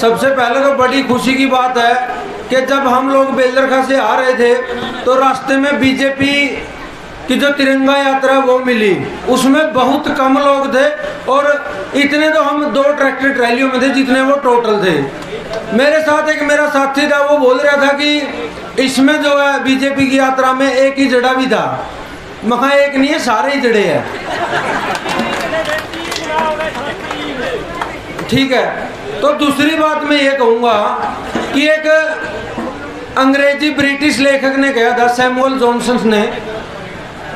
सबसे पहले तो बड़ी खुशी की बात है कि जब हम लोग बेलदरखा से आ रहे थे तो रास्ते में बीजेपी की जो तिरंगा यात्रा वो मिली, उसमें बहुत कम लोग थे और इतने तो हम 2 ट्रैक्टर ट्रैलियों में थे जितने वो टोटल थे। मेरे साथ एक मेरा साथी था, वो बोल रहा था कि इसमें जो है बीजेपी की यात्रा में एक ही जड़ा भी था। मखा एक नहीं है, सारे ही जड़े हैं। ठीक है, तो दूसरी बात मैं ये कहूँगा कि एक अंग्रेजी ब्रिटिश लेखक ने कहा था, सैमुअल जॉनसन ने,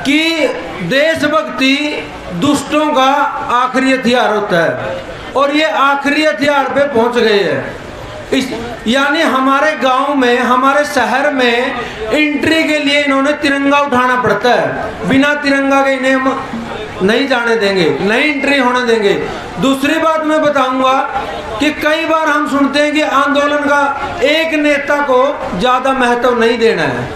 कि देशभक्ति दुष्टों का आखिरी हथियार होता है और ये आखिरी हथियार पे पहुंच गए हैं। यानी हमारे गांव में, हमारे शहर में एंट्री के लिए इन्होंने तिरंगा उठाना पड़ता है। बिना तिरंगा के इन्हें नहीं जाने देंगे, नहीं एंट्री होने देंगे। दूसरी बात मैं बताऊंगा कि कई बार हम सुनते हैं कि आंदोलन का एक नेता को ज्यादा महत्व नहीं देना है,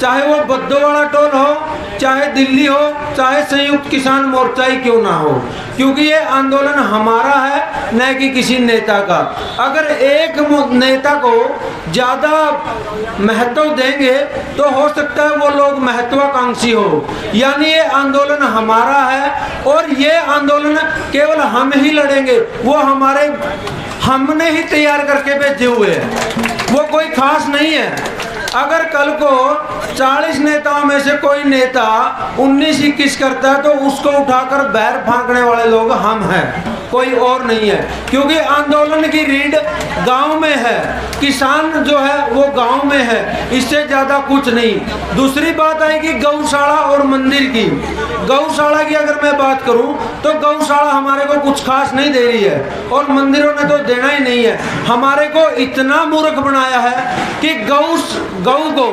चाहे वो बद्दोवाड़ा टोल हो, चाहे दिल्ली हो, चाहे संयुक्त किसान मोर्चा ही क्यों ना हो, क्योंकि ये आंदोलन हमारा है, न कि किसी नेता का। अगर एक नेता को ज्यादा महत्व देंगे तो हो सकता है वो लोग महत्वाकांक्षी हो। यानी ये आंदोलन हमारा है और ये आंदोलन केवल हम ही लड़ेंगे, वो हमने ही तैयार करके भेजे हुए हैं, वो कोई खास नहीं है। अगर कल को 40 नेताओं में से कोई नेता 19-21 करता है तो उसको उठाकर बैर फांकने वाले लोग हम हैं, कोई और नहीं है। क्योंकि आंदोलन की रीढ़ गांव में है, किसान जो है वो गांव में है, इससे ज्यादा कुछ नहीं। दूसरी बात आएगी गौशाला और मंदिर की। गौशाला की अगर मैं बात करूं तो गौशाला हमारे को कुछ खास नहीं दे रही है और मंदिरों ने तो देना ही नहीं है। हमारे को इतना मूर्ख बनाया है कि गौ को,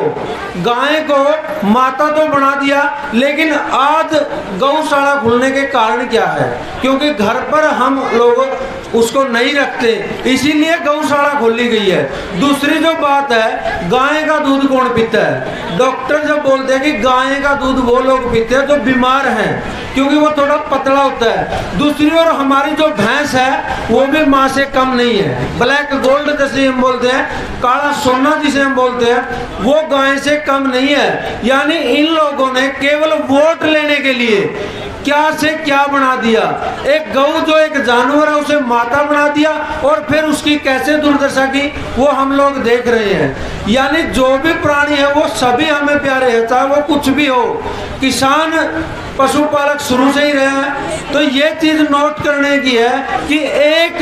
गाय को माता तो बना दिया, लेकिन आज गौशाला खुलने के कारण क्या है? क्योंकि घर पर हम लोग उसको नहीं रखते, इसीलिए गौशाला खोली गई है। दूसरी जो बात है, गाय का दूध कौन पीता है? डॉक्टर जब बोलते हैं कि गाय का दूध वो लोग पीते हैं जो बीमार हैं, क्योंकि वो थोड़ा पतला होता है। दूसरी ओर हमारी जो भैंस है वो भी माँ से कम नहीं है, ब्लैक गोल्ड जैसे हम बोलते हैं, काला सोना जिसे हम बोलते हैं, वो गाय से कम नहीं है। यानी इन लोगों ने केवल वोट लेने के लिए क्या से क्या बना दिया। एक गौ जो एक जानवर है उसे माता बना दिया और फिर उसकी कैसे दुर्दशा की वो हम लोग देख रहे हैं। यानी जो भी प्राणी है वो सभी हमें प्यारे हैं, चाहे वो कुछ भी हो। किसान पशुपालक शुरू से ही रहे हैं। तो ये चीज नोट करने की है कि एक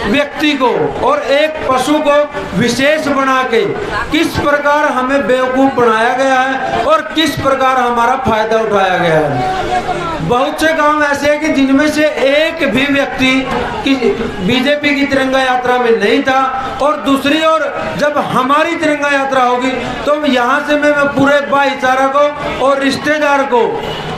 व्यक्ति को और एक पशु को विशेष बना के किस प्रकार हमें बेवकूफ बनाया गया है और किस प्रकार हमारा फायदा उठाया गया है। बहुत से गांव ऐसे हैं कि जिनमें से एक भी व्यक्ति बीजेपी की तिरंगा यात्रा में नहीं था। और दूसरी ओर जब हमारी तिरंगा यात्रा होगी तो यहाँ से मैं पूरे भाईचारा को और रिश्तेदार को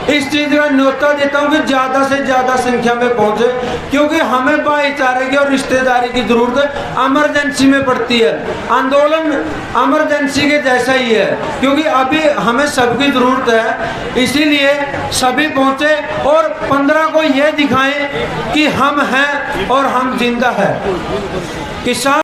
इस चीज का न्योता देता हूँ कि ज्यादा से ज्यादा संख्या में पहुंचे, क्योंकि हमें भाईचारे की और रिश्तेदारी की जरूरत इमरजेंसी में पड़ती है। आंदोलन इमरजेंसी के जैसा ही है, क्योंकि अभी हमें सबकी जरूरत है, इसीलिए सभी पहुंचे और 15 को यह दिखाएं कि हम हैं और हम जिंदा है। किसान